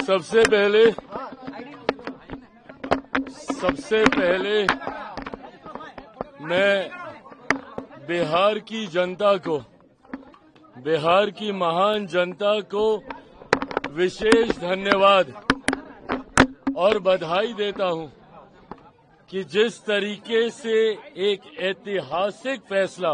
सबसे पहले मैं बिहार की जनता को, बिहार की महान जनता को विशेष धन्यवाद और बधाई देता हूं कि जिस तरीके से एक ऐतिहासिक फैसला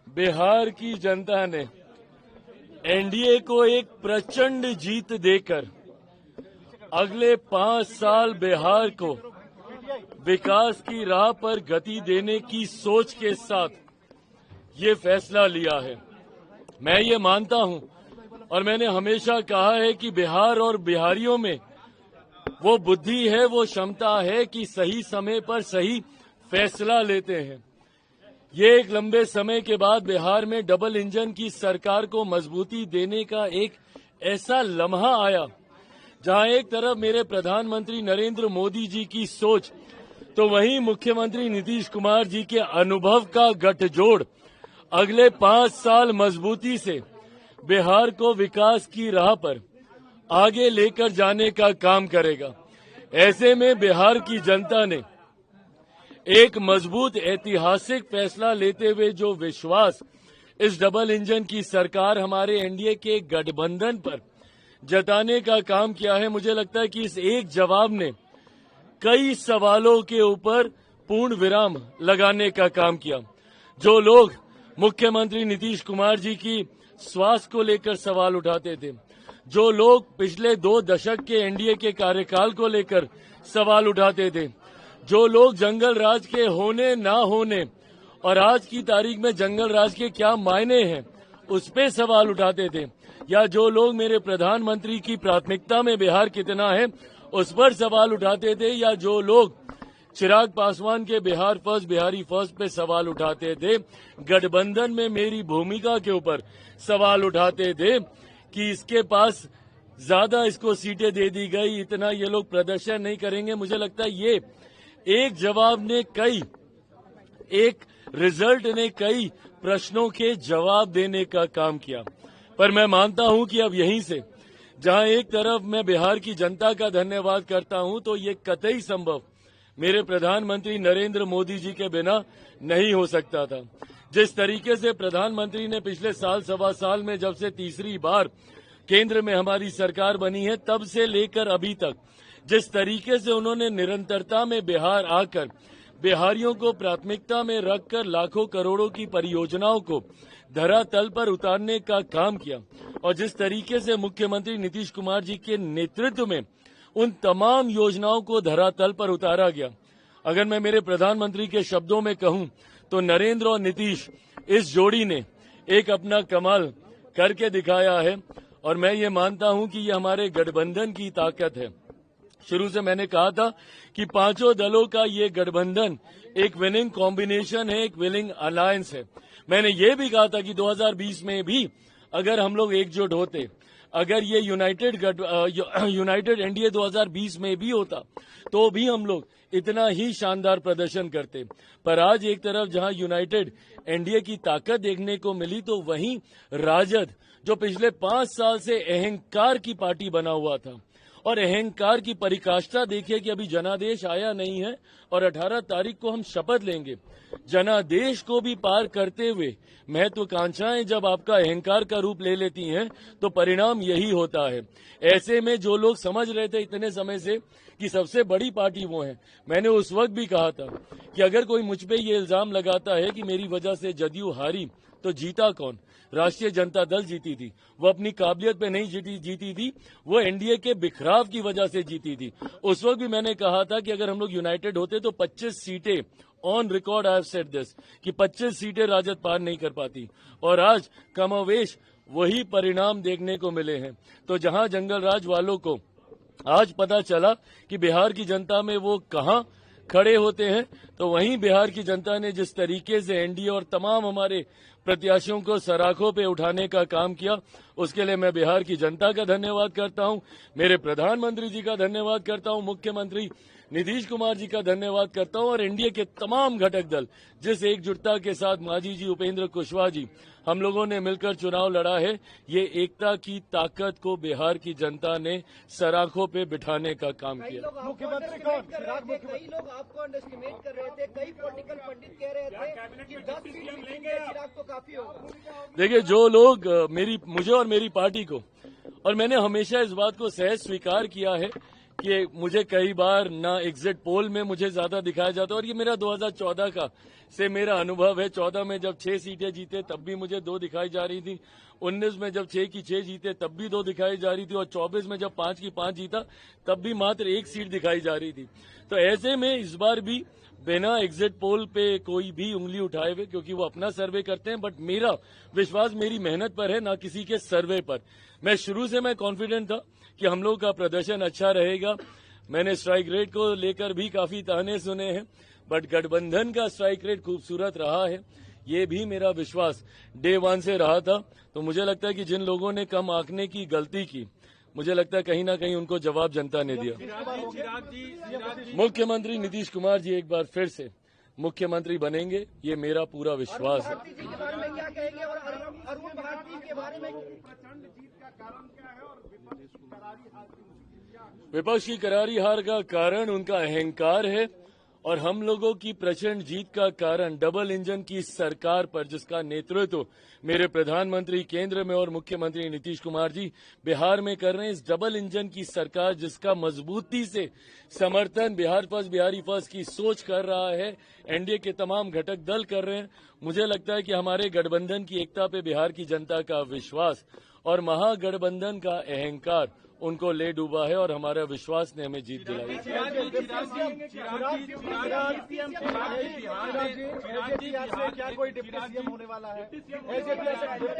बिहार की जनता ने एनडीए को एक प्रचंड जीत देकर अगले 5 साल बिहार को विकास की राह पर गति देने की सोच के साथ ये फैसला लिया है। मैं ये मानता हूं और मैंने हमेशा कहा है कि बिहार और बिहारियों में वो बुद्धि है, वो क्षमता है कि सही समय पर सही फैसला लेते हैं। ये एक लंबे समय के बाद बिहार में डबल इंजन की सरकार को मजबूती देने का एक ऐसा लम्हा आया जहां एक तरफ मेरे प्रधानमंत्री नरेंद्र मोदी जी की सोच तो वहीं मुख्यमंत्री नीतीश कुमार जी के अनुभव का गठजोड़ अगले 5 साल मजबूती से बिहार को विकास की राह पर आगे लेकर जाने का काम करेगा। ऐसे में बिहार की जनता ने एक मजबूत ऐतिहासिक फैसला लेते हुए जो विश्वास इस डबल इंजन की सरकार हमारे एनडीए के गठबंधन पर जताने का काम किया है, मुझे लगता है कि इस एक जवाब ने कई सवालों के ऊपर पूर्ण विराम लगाने का काम किया। जो लोग मुख्यमंत्री नीतीश कुमार जी की स्वास्थ्य को लेकर सवाल उठाते थे, जो लोग पिछले 2 दशक के एनडीए के कार्यकाल को लेकर सवाल उठाते थे, जो लोग जंगल राज के होने ना होने और आज की तारीख में जंगल राज के क्या मायने हैं उस पे सवाल उठाते थे, या जो लोग मेरे प्रधानमंत्री की प्राथमिकता में बिहार कितना है उस पर सवाल उठाते थे, या जो लोग चिराग पासवान के बिहार फर्स्ट बिहारी फर्स्ट पे सवाल उठाते थे, गठबंधन में मेरी भूमिका के ऊपर सवाल उठाते थे कि इसके पास ज्यादा इसको सीटें दे दी गई, इतना ये लोग प्रदर्शन नहीं करेंगे। मुझे लगता है ये एक जवाब ने एक रिजल्ट ने कई प्रश्नों के जवाब देने का काम किया। पर मैं मानता हूं कि अब यहीं से जहां एक तरफ मैं बिहार की जनता का धन्यवाद करता हूं, तो ये कतई संभव मेरे प्रधानमंत्री नरेंद्र मोदी जी के बिना नहीं हो सकता था। जिस तरीके से प्रधानमंत्री ने पिछले साल सवा साल में जब से तीसरी बार केंद्र में हमारी सरकार बनी है तब से लेकर अभी तक जिस तरीके से उन्होंने निरंतरता में बिहार आकर बिहारियों को प्राथमिकता में रखकर लाखों करोड़ों की परियोजनाओं को धरातल पर उतारने का काम किया, और जिस तरीके से मुख्यमंत्री नीतीश कुमार जी के नेतृत्व में उन तमाम योजनाओं को धरातल पर उतारा गया। अगर मैं मेरे प्रधानमंत्री के शब्दों में कहूं तो नरेंद्र और नीतीश इस जोड़ी ने एक अपना कमाल करके दिखाया है, और मैं ये मानता हूं कि ये हमारे गठबंधन की ताकत है। शुरू से मैंने कहा था कि 5 दलों का ये गठबंधन एक विनिंग कॉम्बिनेशन है, एक विनिंग अलायंस है। मैंने ये भी कहा था कि 2020 में भी अगर हम लोग एकजुट होते, अगर ये यूनाइटेड एनडीए 2020 में भी होता तो भी हम लोग इतना ही शानदार प्रदर्शन करते। पर आज एक तरफ जहां यूनाइटेड एनडीए की ताकत देखने को मिली, तो वहीं राजद जो पिछले 5 साल से अहंकार की पार्टी बना हुआ था, और अहंकार की परिकाष्ठा देखिए कि अभी जनादेश आया नहीं है और 18 तारीख को हम शपथ लेंगे। जनादेश को भी पार करते हुए महत्वाकांक्षाएं जब आपका अहंकार का रूप ले लेती हैं तो परिणाम यही होता है। ऐसे में जो लोग समझ रहे थे इतने समय से कि सबसे बड़ी पार्टी वो है, मैंने उस वक्त भी कहा था कि अगर कोई मुझ पे ये इल्जाम लगाता है कि मेरी वजह से जदयू हारी तो जीता कौन? राष्ट्रीय जनता दल जीती थी। वो अपनी काबिलियत पे नहीं जीती थी, वो एनडीए के बिखराव की वजह से जीती थी। उस वक्त भी मैंने कहा था कि अगर हम लोग यूनाइटेड होते तो 25 सीटें on record I have said this कि 25 सीटें राजद पार नहीं कर पाती, और आज कमोवेश वही परिणाम देखने को मिले हैं। तो जहां जंगल राज वालों को आज पता चला कि बिहार की जनता में वो कहां खड़े होते हैं, तो वहीं बिहार की जनता ने जिस तरीके से एनडीए और तमाम हमारे प्रत्याशियों को सराखों पे उठाने का काम किया, उसके लिए मैं बिहार की जनता का धन्यवाद करता हूं, मेरे प्रधानमंत्री जी का धन्यवाद करता हूं, मुख्यमंत्री नीतीश कुमार जी का धन्यवाद करता हूं, और एनडीए के तमाम घटक दल जिस एकजुटता के साथ मांझी जी, उपेंद्र कुशवाहा जी हम लोगों ने मिलकर चुनाव लड़ा है। ये एकता की ताकत को बिहार की जनता ने सराखों पे बिठाने का काम किया। मुख्यमंत्री कौन? कई लोग आपको अंडरएस्टिमेट कर रहे थे, कई पॉलिटिकल पंडित कह रहे थे कि 10 सीट लेंगे चिराग तो काफी होगा। देखिए, जो लोग मुझे और मेरी पार्टी को, और मैंने हमेशा इस बात को सहज स्वीकार किया है कि मुझे कई बार ना एग्जिट पोल में मुझे ज्यादा दिखाया जाता, और ये मेरा 2014 का से मेरा अनुभव है। 14 में जब 6 सीटें जीते तब भी मुझे 2 दिखाई जा रही थी, 19 में जब 6 की 6 जीते तब भी 2 दिखाई जा रही थी, और 24 में जब 5 की 5 जीता तब भी मात्र 1 सीट दिखाई जा रही थी। तो ऐसे में इस बार भी बिना एग्जिट पोल पे कोई भी उंगली उठाए हुए, क्योंकि वो अपना सर्वे करते हैं, बट मेरा विश्वास मेरी मेहनत पर है, ना किसी के सर्वे पर। मैं शुरू से मैं कॉन्फिडेंट था कि हम लोग का प्रदर्शन अच्छा रहेगा। मैंने स्ट्राइक रेट को लेकर भी काफी ताने सुने हैं, बट गठबंधन का स्ट्राइक रेट खूबसूरत रहा है, ये भी मेरा विश्वास डे 1 से रहा था। तो मुझे लगता है कि जिन लोगों ने कम आंकने की गलती की, मुझे लगता है कहीं ना कहीं उनको जवाब जनता ने दिया। मुख्यमंत्री नीतीश कुमार जी एक बार फिर से मुख्यमंत्री बनेंगे, ये मेरा पूरा विश्वास है। विपक्ष की करारी हार का कारण उनका अहंकार है, और हम लोगों की प्रचंड जीत का कारण डबल इंजन की सरकार पर, जिसका नेतृत्व मेरे प्रधानमंत्री केंद्र में और मुख्यमंत्री नीतीश कुमार जी बिहार में कर रहे हैं। इस डबल इंजन की सरकार जिसका मजबूती से समर्थन बिहार फर्स्ट, बिहारी फर्स्ट की सोच कर रहा है, एनडीए के तमाम घटक दल कर रहे हैं। मुझे लगता है कि हमारे गठबंधन की एकता पे बिहार की जनता का विश्वास और महागठबंधन का अहंकार उनको ले डूबा है, और हमारा विश्वास ने हमें जीत दिलाई। क्या कोई डिप्टी सीएम होने वाला है? डिप्टी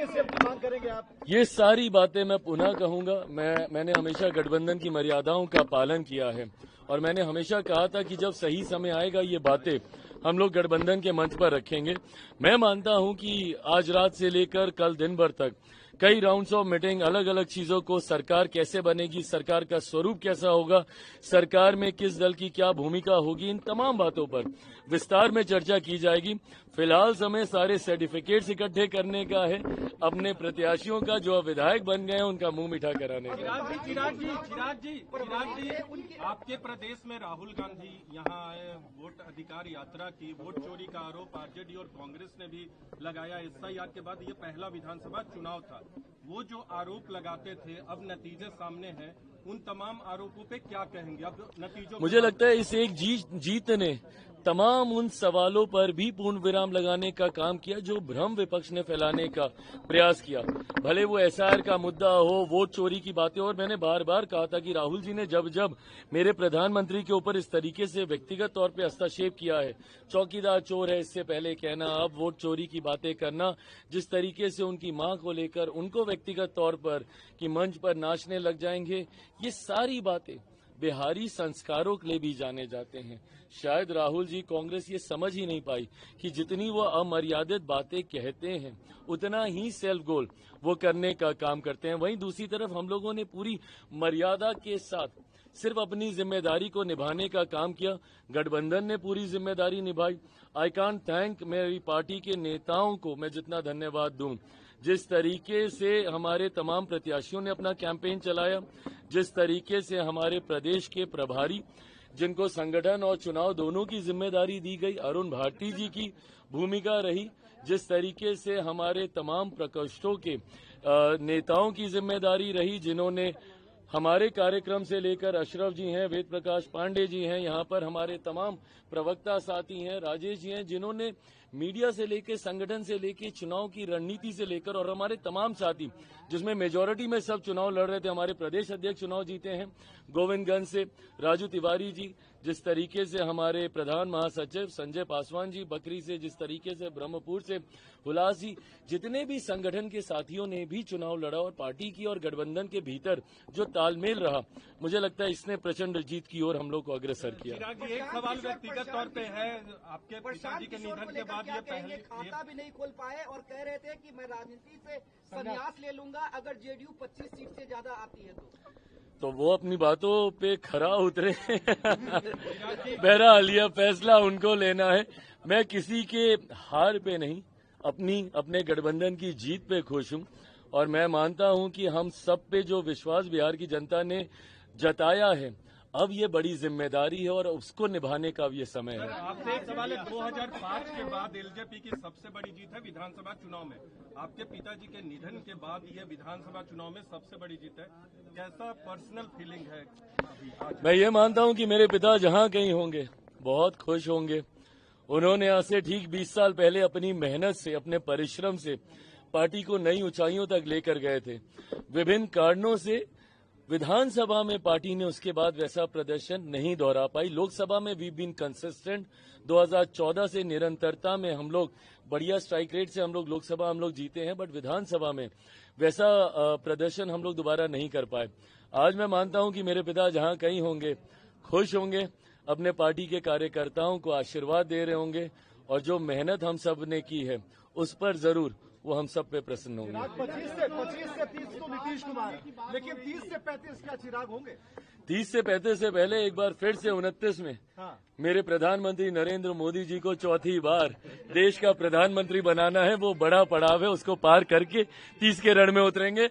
सीएम की मांग करेंगे आप? ये सारी बातें मैं पुनः कहूंगा। मैंने हमेशा गठबंधन की मर्यादाओं का पालन किया है, और मैंने हमेशा कहा था कि जब सही समय आएगा ये बातें हम लोग गठबंधन के मंच पर रखेंगे। मैं मानता हूं कि आज रात से लेकर कल दिन भर तक कई राउंड्स ऑफ मीटिंग, अलग अलग चीजों को, सरकार कैसे बनेगी, सरकार का स्वरूप कैसा होगा, सरकार में किस दल की क्या भूमिका होगी, इन तमाम बातों पर विस्तार में चर्चा की जाएगी। फिलहाल समय सारे सर्टिफिकेट्स इकट्ठे करने का है, अपने प्रत्याशियों का जो विधायक बन गए हैं उनका मुंह मीठा कराने का। चिराग जी, आपके प्रदेश में राहुल गांधी यहाँ आए, वोट अधिकार यात्रा की, वोट चोरी का आरोप आरजेडी और कांग्रेस ने भी लगाया। एसआईआर के बाद ये पहला विधानसभा चुनाव था, वो जो आरोप लगाते थे अब नतीजे सामने हैं, उन तमाम आरोपों पे क्या कहेंगे अब नतीजों? मुझे लगता है इस एक जीत ने तमाम उन सवालों पर भी पूर्ण विराम लगाने का काम किया जो भ्रम विपक्ष ने फैलाने का प्रयास किया। भले वो एसआईआर का मुद्दा हो, वोट चोरी की बातें, और मैंने बार बार कहा था कि राहुल जी ने जब जब मेरे प्रधानमंत्री के ऊपर इस तरीके से व्यक्तिगत तौर पे हस्तक्षेप किया है, चौकीदार चोर है इससे पहले कहना, अब वोट चोरी की बातें करना, जिस तरीके से उनकी मां को लेकर उनको व्यक्तिगत तौर पर कि मंच पर नाचने लग जाएंगे, ये सारी बातें बिहारी संस्कारों के लिए भी जाने जाते हैं। शायद राहुल जी, कांग्रेस ये समझ ही नहीं पाई कि जितनी वो अमर्यादित बातें कहते हैं उतना ही सेल्फ गोल वो करने का काम करते हैं। वहीं दूसरी तरफ हम लोगों ने पूरी मर्यादा के साथ सिर्फ अपनी जिम्मेदारी को निभाने का काम किया। गठबंधन ने पूरी जिम्मेदारी निभाई। आई कांट थैंक मेरी पार्टी के नेताओं को मैं जितना धन्यवाद दूं, जिस तरीके से हमारे तमाम प्रत्याशियों ने अपना कैंपेन चलाया, जिस तरीके से हमारे प्रदेश के प्रभारी जिनको संगठन और चुनाव दोनों की जिम्मेदारी दी गई, अरुण भारती जी की भूमिका रही, जिस तरीके से हमारे तमाम प्रकोष्ठों के नेताओं की जिम्मेदारी रही, जिन्होंने हमारे कार्यक्रम से लेकर अशरफ जी हैं, वेद प्रकाश पांडे जी हैं, यहाँ पर हमारे तमाम प्रवक्ता साथी हैं, राजेश जी हैं, जिन्होंने मीडिया से लेकर, संगठन से लेकर, चुनाव की रणनीति से लेकर, और हमारे तमाम साथी जिसमें मेजॉरिटी में सब चुनाव लड़ रहे थे, हमारे प्रदेश अध्यक्ष चुनाव जीते हैं गोविंदगंज से, राजू तिवारी जी, जिस तरीके से हमारे प्रधान महासचिव संजय पासवान जी बकरी से, जिस तरीके से ब्रह्मपुर से हुलास जी, जितने भी संगठन के साथियों ने भी चुनाव लड़ा, और पार्टी की और गठबंधन के भीतर जो तालमेल रहा, मुझे लगता है इसने प्रचंड जीत की ओर हम लोग को अग्रसर किया। एक सवाल व्यक्तिगत तौर पे है, आपके पिताजी के निधन के बाद ये पहले खाता भी नहीं खोल पाए और कह रहे थे कि मैं राजनीति से संन्यास ले लूंगा अगर जेडीयू 25 सीट से ज्यादा आती है तो वो अपनी बातों पे खरा उतरे। बहरहाल यह फैसला उनको लेना है। मैं किसी के हार पे नहीं, अपने गठबंधन की जीत पे खुश हूं और मैं मानता हूं कि हम सब पे जो विश्वास बिहार की जनता ने जताया है, अब ये बड़ी जिम्मेदारी है और उसको निभाने का अब ये समय है। आपसे एक सवाल है, 2005 के बाद एलजेपी की सबसे बड़ी जीत है विधानसभा चुनाव में। आपके पिताजी के निधन के बाद ये विधानसभा चुनाव में सबसे बड़ी जीत है। कैसा पर्सनल फीलिंग है अभी आज? मैं ये मानता हूं कि मेरे पिता जहां कहीं होंगे बहुत खुश होंगे। उन्होंने आज से ठीक 20 साल पहले अपनी मेहनत से, अपने परिश्रम से पार्टी को नई ऊंचाइयों तक लेकर गए थे। विभिन्न कारणों से विधानसभा में पार्टी ने उसके बाद वैसा प्रदर्शन नहीं दोहरा पाई। लोकसभा में वी बीन कंसिस्टेंट। 2014 से निरंतरता में हम लोग बढ़िया स्ट्राइक रेट से लोकसभा जीते हैं, बट विधानसभा में वैसा प्रदर्शन हम लोग दोबारा नहीं कर पाए। आज मैं मानता हूं कि मेरे पिता जहां कहीं होंगे खुश होंगे, अपने पार्टी के कार्यकर्ताओं को आशीर्वाद दे रहे होंगे और जो मेहनत हम सब ने की है उस पर जरूर वो हम सब पे प्रसन्न होंगे। 25 से 30 तो नीतीश कुमार, लेकिन 30 से 35 क्या चिराग होंगे? 30 से 35 से पहले एक बार फिर से 29 में मेरे प्रधानमंत्री नरेंद्र मोदी जी को चौथी बार देश का प्रधानमंत्री बनाना है। वो बड़ा पड़ाव है, उसको पार करके 30 के रण में उतरेंगे।